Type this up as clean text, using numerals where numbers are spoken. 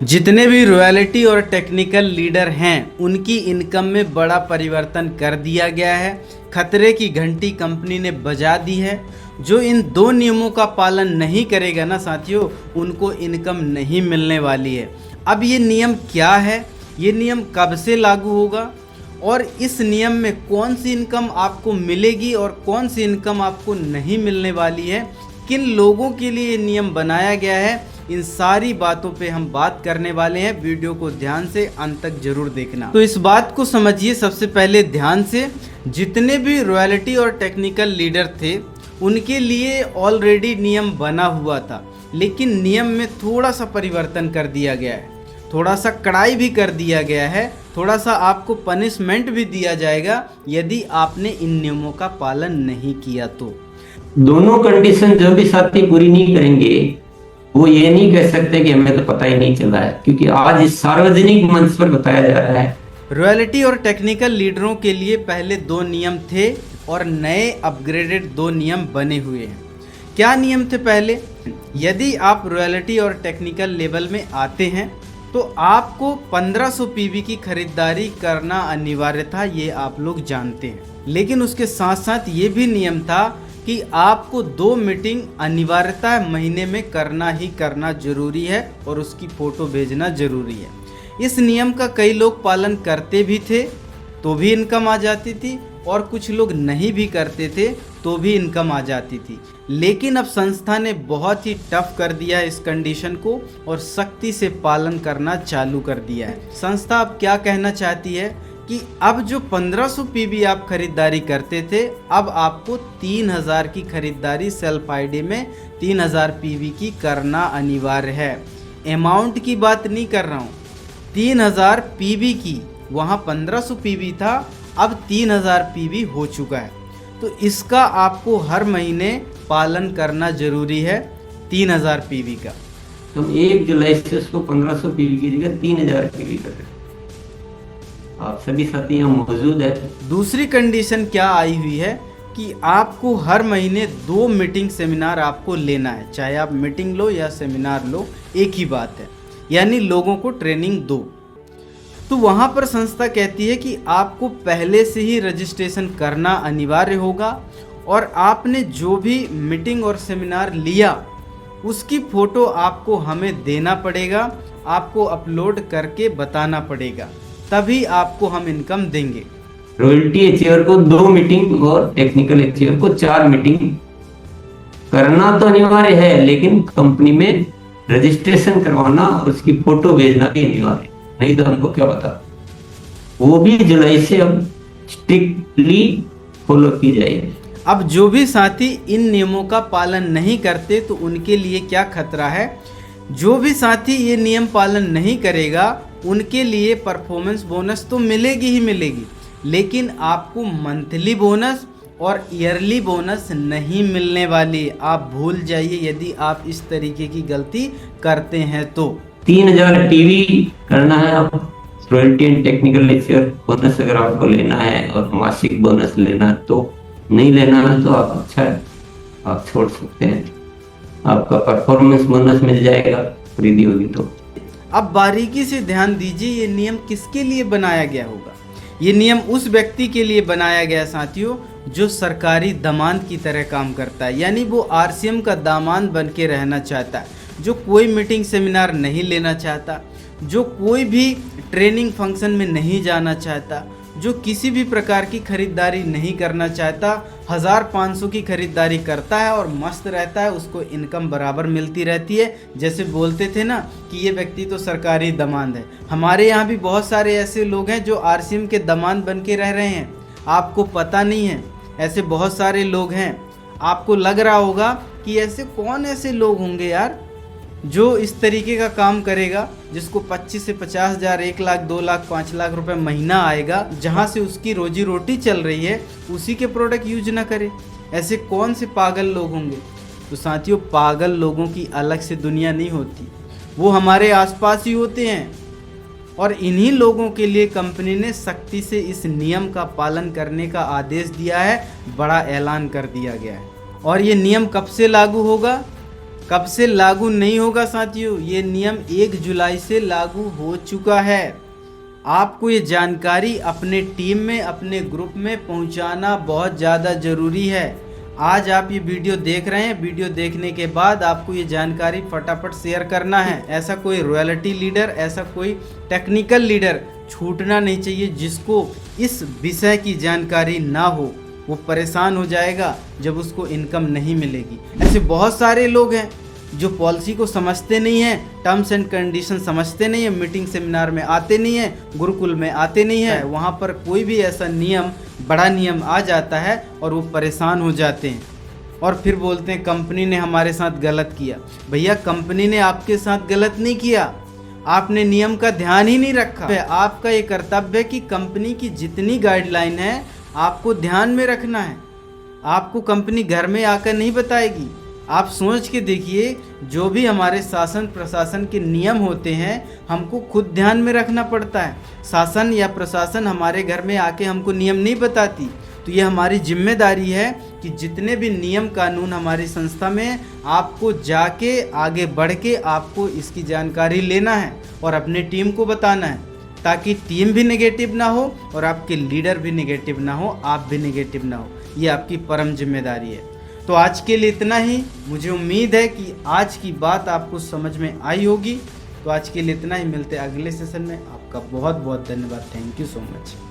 जितने भी रॉयल्टी और टेक्निकल लीडर हैं उनकी इनकम में बड़ा परिवर्तन कर दिया गया है। खतरे की घंटी कंपनी ने बजा दी है। जो इन दो नियमों का पालन नहीं करेगा ना साथियों, उनको इनकम नहीं मिलने वाली है। अब ये नियम क्या है, ये नियम कब से लागू होगा और इस नियम में कौन सी इनकम आपको मिलेगी और कौन सी इनकम आपको नहीं मिलने वाली है, किन लोगों के लिए ये नियम बनाया गया है, इन सारी बातों पे हम बात करने वाले हैं। वीडियो को ध्यान से अंत तक जरूर देखना। तो इस बात को समझिए सबसे पहले ध्यान से, जितने भी रॉयल्टी और टेक्निकल लीडर थे उनके लिए ऑलरेडी नियम बना हुआ था, लेकिन नियम में थोड़ा सा परिवर्तन कर दिया गया है, थोड़ा सा कड़ाई भी कर दिया गया है, थोड़ा सा आपको पनिशमेंट भी दिया जाएगा यदि आपने इन नियमों का पालन नहीं किया तो। दोनों कंडीशन जो भी साथी पूरी नहीं करेंगे वो ये नहीं कह सकते कि हमें तो पता ही नहीं चला है, क्योंकि आज इस सार्वजनिक मंच पर बताया जा रहा है। रॉयल्टी और टेक्निकल लीडरों के लिए पहले दो नियम थे और नए अपग्रेडेड दो नियम बने हुए हैं। क्या नियम थे पहले? यदि आप रॉयल्टी और टेक्निकल लेवल में आते हैं तो आपको 1500 पीवी की खरीदारी करना अनिवार्य था, ये आप लोग जानते हैं। लेकिन उसके साथ साथ ये भी नियम था कि आपको 2 मीटिंग अनिवार्यता महीने में करना ही करना जरूरी है और उसकी फ़ोटो भेजना जरूरी है। इस नियम का कई लोग पालन करते भी थे तो भी इनकम आ जाती थी और कुछ लोग नहीं भी करते थे तो भी इनकम आ जाती थी। लेकिन अब संस्था ने बहुत ही टफ कर दिया इस कंडीशन को और सख्ती से पालन करना चालू कर दिया है। संस्था अब क्या कहना चाहती है कि अब जो 1500 पीवी आप खरीदारी करते थे, अब आपको 3000 की खरीदारी सेल्फ आईडी में 3000 पीवी की करना अनिवार्य है। अमाउंट की बात नहीं कर रहा हूँ, 3000 पीवी की। वहाँ 1500 पीवी था, अब 3000 पीवी हो चुका है। तो इसका आपको हर महीने पालन करना जरूरी है, 3000 पीवी का। तो 1 जुलाई से उसको 1500 पीवी की जगह 3000 पीवी कर रहे हैं। आप सभी साथी यहाँ मौजूद है। दूसरी कंडीशन क्या आई हुई है कि आपको हर महीने 2 मीटिंग सेमिनार आपको लेना है। चाहे आप मीटिंग लो या सेमिनार लो, एक ही बात है, यानी लोगों को ट्रेनिंग दो। तो वहाँ पर संस्था कहती है कि आपको पहले से ही रजिस्ट्रेशन करना अनिवार्य होगा और आपने जो भी मीटिंग और सेमिनार लिया उसकी फ़ोटो आपको हमें देना पड़ेगा, आपको अपलोड करके बताना पड़ेगा, तभी आपको हम इनकम देंगे। रॉयल्टी अचीवर को 2 मीटिंग और टेक्निकल अचीवर को 4 मीटिंग करना तो अनिवार्य है, लेकिन कंपनी में रजिस्ट्रेशन करवाना और उसकी फोटो भेजना भी अनिवार्य, नहीं तो हमको क्या पता। वो भी जुलाई से अब स्ट्रिक्टली फॉलो की जाएगी। अब जो भी साथी इन नियमों का पालन नहीं करते तो उनके लिए क्या खतरा है? जो भी साथी ये नियम पालन नहीं करेगा उनके लिए परफॉर्मेंस बोनस तो मिलेगी ही मिलेगी, लेकिन आपको मंथली बोनस और ईयरली बोनस नहीं मिलने वाली। आप भूल जाइए यदि आप इस तरीके की गलती करते हैं तो। 3000 टीवी करना है आप royalty and technical lecture bonus अगर आपको लेना है और मासिक बोनस लेना है, तो नहीं लेना है तो आप अच्छा है, आप छोड़ सकते हैं। आपका परफॉर्मेंस बोनस मिल जाएगा खरीदी होगी तो। अब बारीकी से ध्यान दीजिए, ये नियम किसके लिए बनाया गया होगा? ये नियम उस व्यक्ति के लिए बनाया गया साथियों जो सरकारी दामाद की तरह काम करता है, यानी वो आरसीएम का दामाद बन के रहना चाहता है, जो कोई मीटिंग सेमिनार नहीं लेना चाहता, जो कोई भी ट्रेनिंग फंक्शन में नहीं जाना चाहता, जो किसी भी प्रकार की खरीदारी नहीं करना चाहता, 1500 की खरीदारी करता है और मस्त रहता है, उसको इनकम बराबर मिलती रहती है। जैसे बोलते थे ना कि ये व्यक्ति तो सरकारी दामाद है। हमारे यहाँ भी बहुत सारे ऐसे लोग हैं जो आरसीएम के दामाद बन के रह रहे हैं, आपको पता नहीं है। ऐसे बहुत सारे लोग हैं। आपको लग रहा होगा कि ऐसे कौन ऐसे लोग होंगे यार जो इस तरीके का काम करेगा, जिसको 25 से 50 हज़ार, 1 लाख, 2 लाख, 5 लाख रुपए महीना आएगा, जहां से उसकी रोजी रोटी चल रही है, उसी के प्रोडक्ट यूज ना करे। ऐसे कौन से पागल लोग होंगे? तो साथियों, पागल लोगों की अलग से दुनिया नहीं होती, वो हमारे आसपास ही होते हैं। और इन्हीं लोगों के लिए कंपनी ने सख्ती से इस नियम का पालन करने का आदेश दिया है, बड़ा ऐलान कर दिया गया है। और ये नियम कब से लागू होगा? कब से लागू नहीं होगा साथियों? ये नियम 1 जुलाई से लागू हो चुका है। आपको ये जानकारी अपने टीम में, अपने ग्रुप में पहुंचाना बहुत ज़्यादा ज़रूरी है। आज आप ये वीडियो देख रहे हैं, वीडियो देखने के बाद आपको ये जानकारी फटाफट शेयर करना है। ऐसा कोई रॉयल्टी लीडर, ऐसा कोई टेक्निकल लीडर छूटना नहीं चाहिए जिसको इस विषय की जानकारी ना हो। वो परेशान हो जाएगा जब उसको इनकम नहीं मिलेगी। ऐसे बहुत सारे लोग हैं जो पॉलिसी को समझते नहीं हैं, टर्म्स एंड कंडीशन समझते नहीं हैं, मीटिंग सेमिनार में आते नहीं हैं, गुरुकुल में आते नहीं हैं। वहाँ पर कोई भी ऐसा नियम, बड़ा नियम आ जाता है और वो परेशान हो जाते हैं और फिर बोलते हैं कंपनी ने हमारे साथ गलत किया। भैया, कंपनी ने आपके साथ गलत नहीं किया, आपने नियम का ध्यान ही नहीं रखा। आपका ये कर्तव्य है कि कंपनी की जितनी गाइडलाइन है आपको ध्यान में रखना है। आपको कंपनी घर में आकर नहीं बताएगी। आप सोच के देखिए, जो भी हमारे शासन प्रशासन के नियम होते हैं हमको खुद ध्यान में रखना पड़ता है। शासन या प्रशासन हमारे घर में आके हमको नियम नहीं बताती। तो ये हमारी जिम्मेदारी है कि जितने भी नियम कानून हमारी संस्था में, आपको जाके आगे बढ़ के आपको इसकी जानकारी लेना है और अपने टीम को बताना है, ताकि टीम भी नेगेटिव ना हो और आपके लीडर भी नेगेटिव ना हो, आप भी नेगेटिव ना हो। ये आपकी परम जिम्मेदारी है। तो आज के लिए इतना ही। मुझे उम्मीद है कि आज की बात आपको समझ में आई होगी। तो आज के लिए इतना ही, मिलते हैं अगले सेशन में। आपका बहुत बहुत धन्यवाद। Thank you so much.